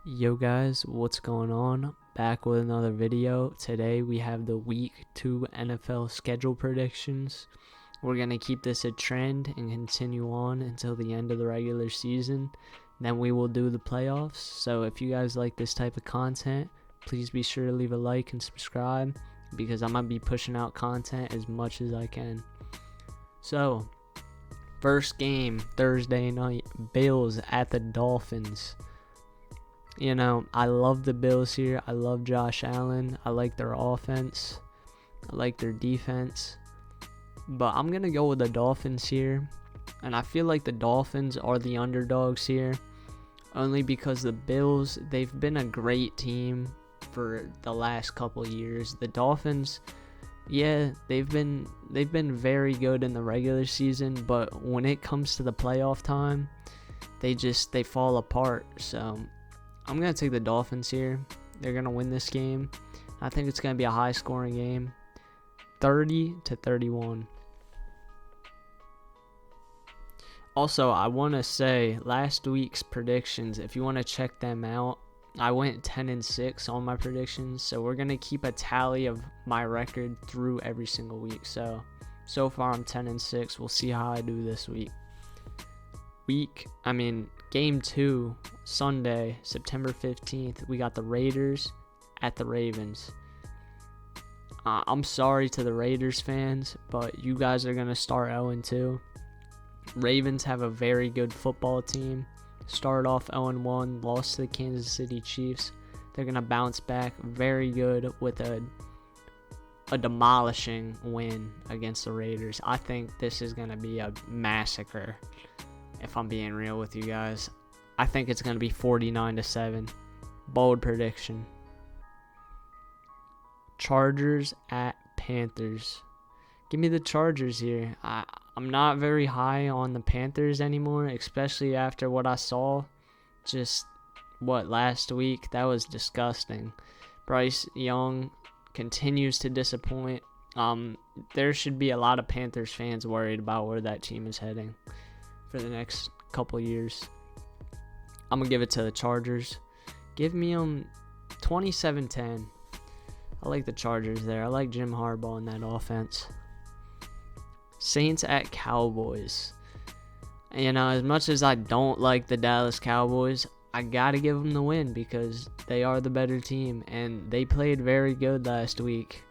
Yo guys, what's going on? Back with another video. Today we have the week 2 NFL schedule predictions. We're going to keep this a trend and continue on until the end of the regular season. Then we will do the playoffs. So if you guys like this type of content, please be sure to leave a like and subscribe because I'm going to be pushing out content as much as I can. So, first game, Thursday night, Bills at the Dolphins. You know, I love the Bills here. I love Josh Allen. I like their offense. I like their defense. But I'm going to go with the Dolphins here. And I feel like the Dolphins are the underdogs here. Only because the Bills, they've been a great team for the last couple years. The Dolphins, yeah, they've been very good in the regular season. But when it comes to the playoff time, they fall apart. So I'm going to take the Dolphins here. They're going to win this game. I think it's going to be a high-scoring game. 30-31. Also, I want to say last week's predictions, if you want to check them out, I went 10-6 on my predictions. So we're going to keep a tally of my record through every single week. So far I'm 10-6. We'll see how I do this week. Game 2, Sunday, September 15th, we got the Raiders at the Ravens. I'm sorry to the Raiders fans, but you guys are going to start 0-2. Ravens have a very good football team. Started off 0-1, lost to the Kansas City Chiefs. They're going to bounce back very good with a demolishing win against the Raiders. I think this is going to be a massacre. If I'm being real with you guys, I think it's going to be 49-7. Bold prediction. Chargers at Panthers. Give me the Chargers here. I'm not very high on the Panthers anymore, especially after what I saw last week. That was disgusting. Bryce Young continues to disappoint. There should be a lot of Panthers fans worried about where that team is heading for the next couple years. I'm going to give it to the Chargers. Give me 27-10. I like the Chargers there. I like Jim Harbaugh in that offense. Saints at Cowboys. You know, as much as I don't like the Dallas Cowboys, I got to give them the win because they are the better team, and they played very good last week.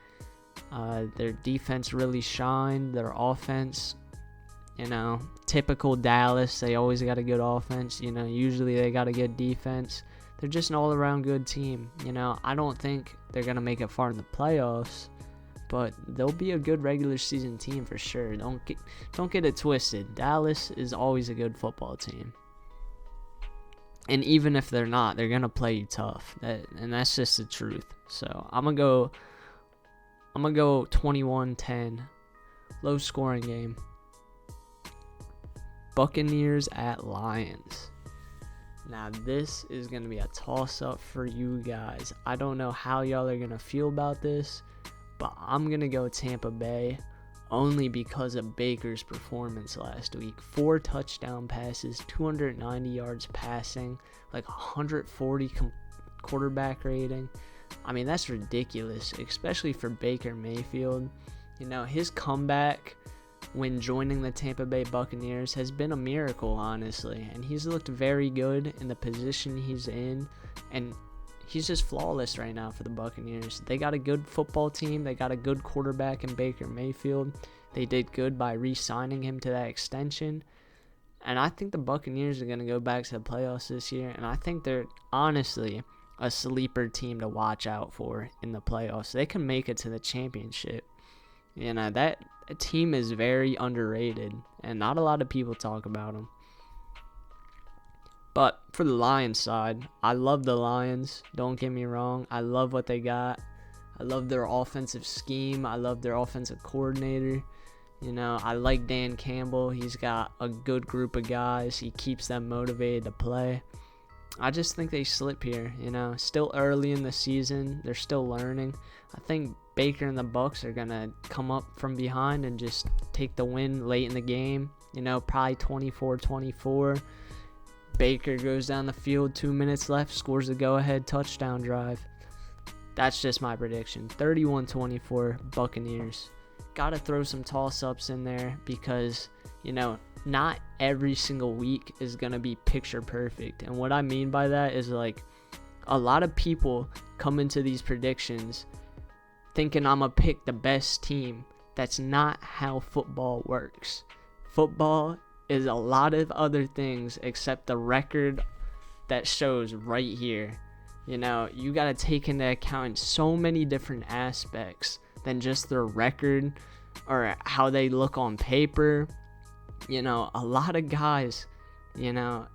Their defense really shined. Their offense, you know, typical Dallas. They always got a good offense. You know, usually they got a good defense. They're just an all-around good team. You know, I don't think they're going to make it far in the playoffs, but they'll be a good regular season team for sure. Don't get it twisted. Dallas is always a good football team. And even if they're not, they're going to play you tough. And that's just the truth. So, I'm going to go 21-10. Low-scoring game. Buccaneers at Lions. Now, this is going to be a toss-up for you guys. I don't know how y'all are going to feel about this, but I'm going to go Tampa Bay only because of Baker's performance last week. 4 touchdown passes, 290 yards passing, like 140 quarterback rating. I mean, that's ridiculous, especially for Baker Mayfield. You know, his comeback when joining the Tampa Bay Buccaneers has been a miracle, honestly. And he's looked very good in the position he's in. And he's just flawless right now for the Buccaneers. They got a good football team. They got a good quarterback in Baker Mayfield. They did good by re-signing him to that extension. And I think the Buccaneers are going to go back to the playoffs this year. And I think they're honestly a sleeper team to watch out for in the playoffs. They can make it to the championship. You know, that team is very underrated, and not a lot of people talk about them. But for the Lions side, I love the Lions. Don't get me wrong. I love what they got. I love their offensive scheme. I love their offensive coordinator. You know, I like Dan Campbell. He's got a good group of guys. He keeps them motivated to play. I just think they slip here, you know. Still early in the season. They're still learning. I think Baker and the Bucs are going to come up from behind and just take the win late in the game. You know, probably 24-24. Baker goes down the field, 2 minutes left, scores a go-ahead touchdown drive. That's just my prediction. 31-24 Buccaneers. Got to throw some toss-ups in there because, not every single week is going to be picture perfect. And what I mean by that is, like, a lot of people come into these predictions thinking I'm going to pick the best team. That's not how football works. Football is a lot of other things except the record that shows right here. You got to take into account so many different aspects than just their record or how they look on paper. A lot of guys,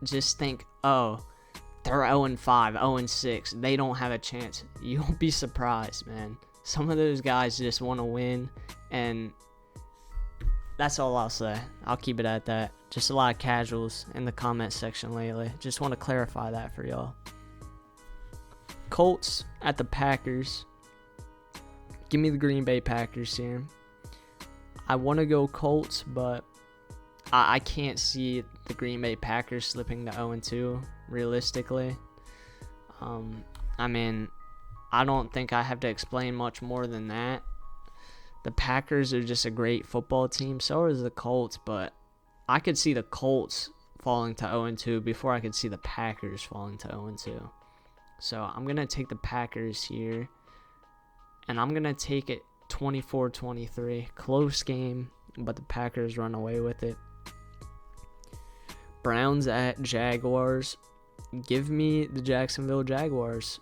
just think, oh, they're 0-5, 0-6. They don't have a chance. You'll be surprised, man. Some of those guys just want to win, and that's all I'll say. I'll keep it at that. Just a lot of casuals in the comment section lately. Just want to clarify that for y'all. Colts at the Packers. Give me the Green Bay Packers here. I want to go Colts, but I can't see the Green Bay Packers slipping to 0-2 realistically. I don't think I have to explain much more than that. The Packers are just a great football team. So is the Colts, but I could see the Colts falling to 0-2 before I could see the Packers falling to 0-2. So I'm going to take the Packers here, and I'm going to take it 24-23. Close game, but the Packers run away with it. Browns at Jaguars. Give me the Jacksonville Jaguars.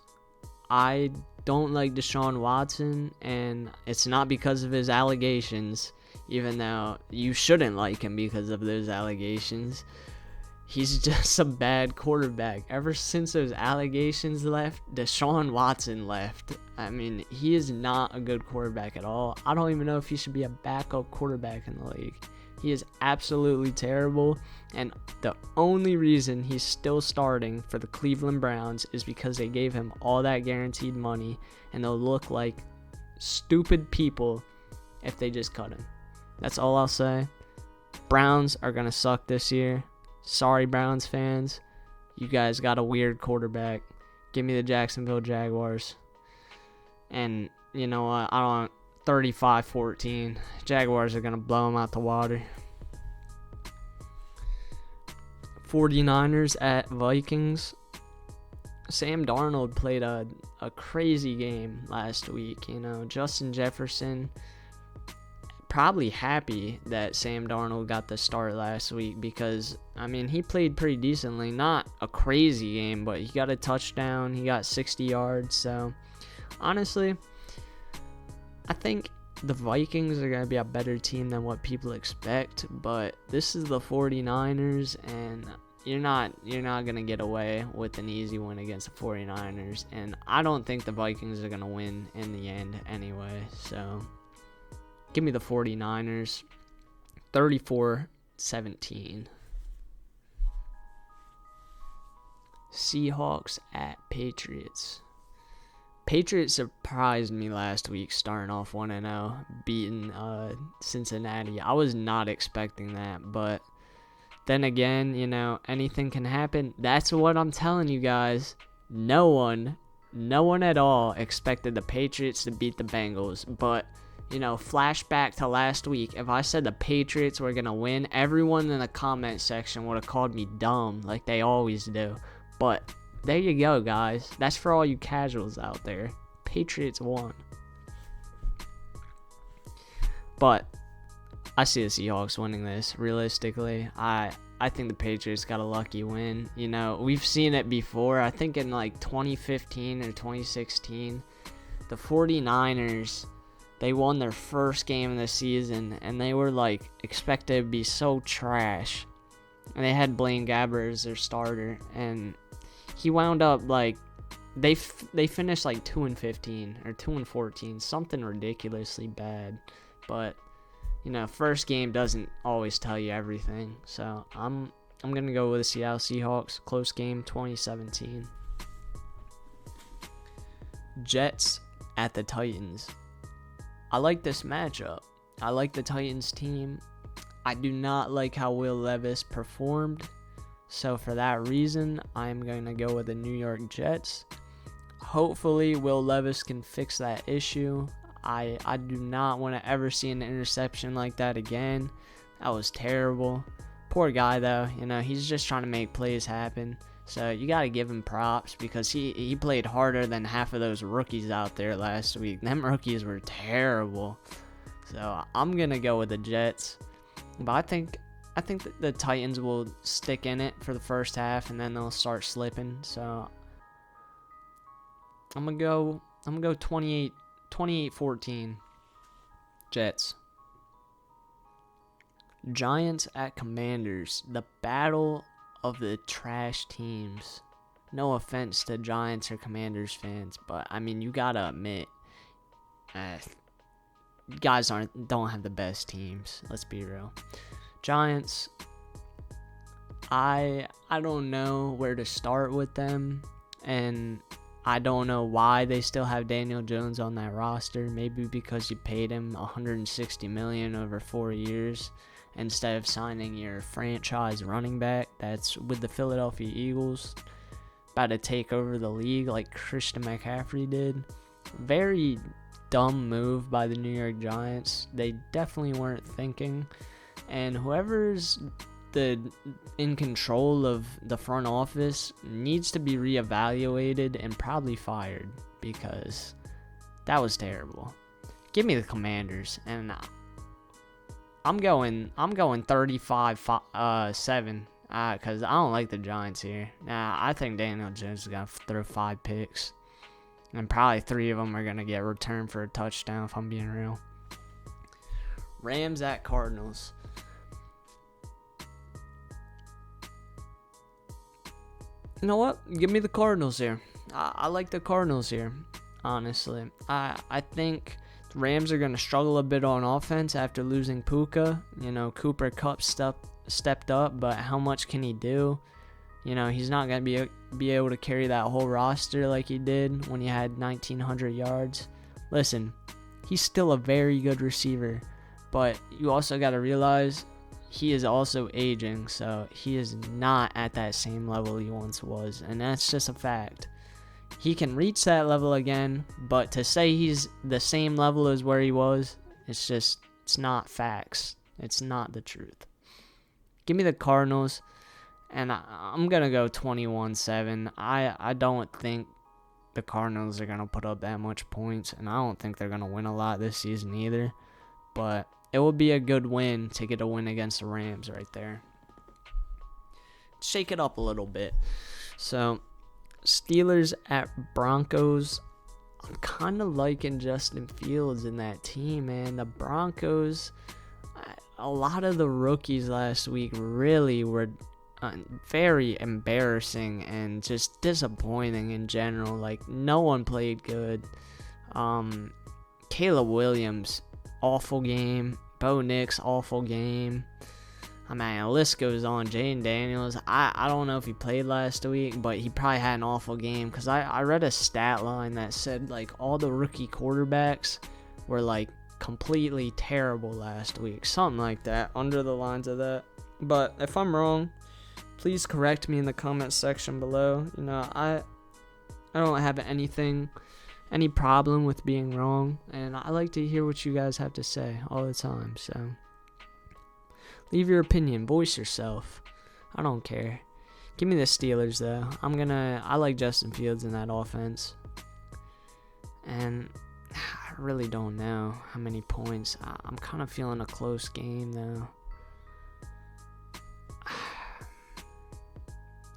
I don't like Deshaun Watson, and it's not because of his allegations, even though you shouldn't like him because of those allegations. He's just a bad quarterback. Ever since those allegations left, Deshaun Watson left. He is not a good quarterback at all. I don't even know if he should be a backup quarterback in the league. He is absolutely terrible, and the only reason he's still starting for the Cleveland Browns is because they gave him all that guaranteed money, and they'll look like stupid people if they just cut him. That's all I'll say. Browns are going to suck this year. Sorry, Browns fans. You guys got a weird quarterback. Give me the Jacksonville Jaguars. And you know what? I don't 35-14. Jaguars are going to blow them out the water. 49ers at Vikings. Sam Darnold played a crazy game last week. Justin Jefferson probably happy that Sam Darnold got the start last week because, he played pretty decently. Not a crazy game, but he got a touchdown. He got 60 yards. So, honestly, I think the Vikings are going to be a better team than what people expect, but this is the 49ers, and you're not going to get away with an easy win against the 49ers, and I don't think the Vikings are going to win in the end anyway, so give me the 49ers, 34-17. Seahawks at Patriots. Patriots surprised me last week, starting off 1-0, beating Cincinnati. I was not expecting that, but then again, anything can happen. That's what I'm telling you guys. No one at all expected the Patriots to beat the Bengals, but flashback to last week. If I said the Patriots were going to win, everyone in the comment section would have called me dumb like they always do. But there you go, guys. That's for all you casuals out there. Patriots won. But I see the Seahawks winning this. Realistically, I think the Patriots got a lucky win. We've seen it before. I think in like 2015 or 2016, the 49ers, they won their first game of the season, and they were like expected to be so trash. And they had Blaine Gabbert as their starter, and he wound up like they finished like 2-15 or 2-14, something ridiculously bad. But first game doesn't always tell you everything. So I'm gonna go with the Seattle Seahawks. Close game, 2017. Jets at the Titans. I like this matchup. I like the Titans team. I do not like how Will Levis performed. So for that reason, I'm going to go with the New York Jets. Hopefully, Will Levis can fix that issue. I do not want to ever see an interception like that again. That was terrible. Poor guy, though. He's just trying to make plays happen. So you got to give him props because he played harder than half of those rookies out there last week. Them rookies were terrible. So I'm going to go with the Jets. But I think that the Titans will stick in it for the first half and then they'll start slipping. So I'm going to go 28-14 Jets. Giants at Commanders, the battle of the trash teams. No offense to Giants or Commanders fans, but I mean, you gotta admit, you guys don't have the best teams. Let's be real. Giants, I don't know where to start with them, and I don't know why they still have Daniel Jones on that roster. Maybe because you paid him $160 million over 4 years. Instead of signing your franchise running back that's with the Philadelphia Eagles, about to take over the league like Christian McCaffrey did. Very dumb move by the New York Giants. They definitely weren't thinking. And whoever's in control of the front office needs to be reevaluated and probably fired because that was terrible. Give me the Commanders, and I'm going 35-7 because I don't like the Giants here. I think Daniel Jones is going to throw 5 picks, and probably 3 of them are going to get returned for a touchdown, if I'm being real. Rams at Cardinals. You know what? Give me the Cardinals here. I like the Cardinals here, honestly. I think the Rams are going to struggle a bit on offense after losing Puka. Cooper Kupp stepped up, but how much can he do? He's not going to be able to carry that whole roster like he did when he had 1,900 yards. Listen, he's still a very good receiver, but you also got to realize he is also aging, so he is not at that same level he once was, and that's just a fact. He can reach that level again, but to say he's the same level as where he was, it's not facts. It's not the truth. Give me the Cardinals, and I'm going to go 21-7. I don't think the Cardinals are going to put up that much points, and I don't think they're going to win a lot this season either, but it would be a good win to get a win against the Rams right there. Shake it up a little bit. So, Steelers at Broncos. I'm kind of liking Justin Fields in that team, man. The Broncos, a lot of the rookies last week really were very embarrassing and just disappointing in general. Like, no one played good. Caleb Williams, awful game. Bo Nix, awful game. I mean, the list goes on. Jaden Daniels, I don't know if he played last week, but he probably had an awful game because I read a stat line that said, like, all the rookie quarterbacks were, like, completely terrible last week. Something like that, under the lines of that. But if I'm wrong, please correct me in the comments section below. I don't have any problem with being wrong, and I like to hear what you guys have to say all the time. So leave your opinion, voice yourself. I don't care. Give me the Steelers though. I like Justin Fields in that offense, and I really don't know how many points. I'm kind of feeling a close game though.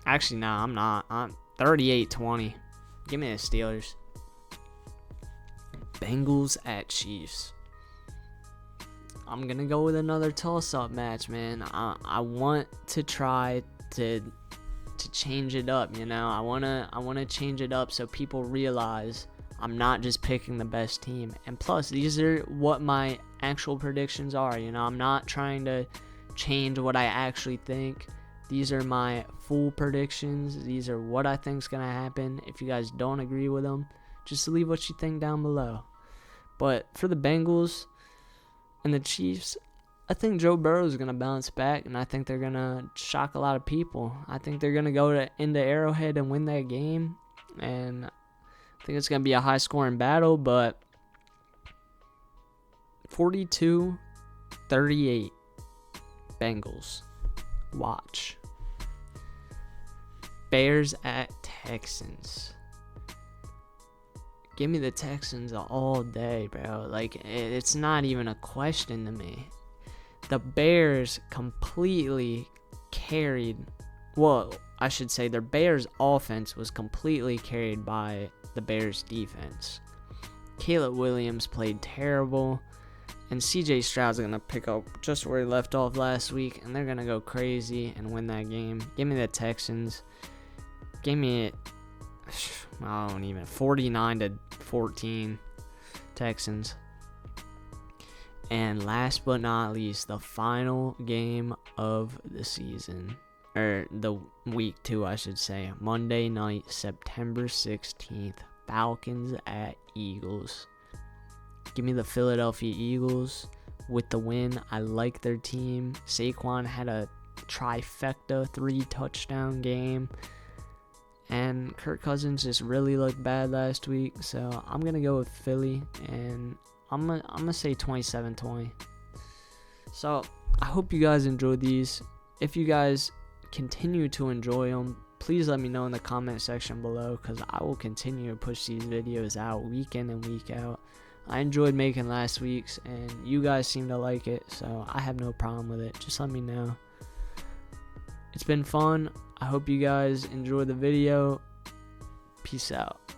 Actually, no, I'm not. I'm 38-20. Give me the Steelers. Bengals at Chiefs. I'm gonna go with another toss-up match, man. I want to try to change it up. I wanna change it up so people realize I'm not just picking the best team. And plus, these are what my actual predictions are. I'm not trying to change what I actually think. These are my full predictions. These are what I think's gonna happen. If you guys don't agree with them, just leave what you think down below. But for the Bengals and the Chiefs, I think Joe Burrow is going to bounce back, and I think they're going to shock a lot of people. I think they're going to go into Arrowhead and win that game, and I think it's going to be a high-scoring battle, but 42-38 Bengals. Watch. Bears at Texans. Give me the Texans all day, bro. Like, it's not even a question to me. The Bears completely carried, well, I should say their Bears offense was completely carried by the Bears defense. Caleb Williams played terrible, and CJ Stroud's going to pick up just where he left off last week, and they're going to go crazy and win that game. Give me the Texans. Give me it, 49-14 Texans. And last but not least, the final game of the season, or the week 2, I should say. Monday night, September 16th, Falcons at Eagles. Give me the Philadelphia Eagles with the win. I like their team. Saquon had a trifecta 3-touchdown game. And Kirk Cousins just really looked bad last week. So I'm going to go with Philly. And I'm gonna say 27-20. So I hope you guys enjoyed these. If you guys continue to enjoy them, please let me know in the comment section below, because I will continue to push these videos out week in and week out. I enjoyed making last week's, and you guys seem to like it, so I have no problem with it. Just let me know. It's been fun. I hope you guys enjoyed the video. Peace out.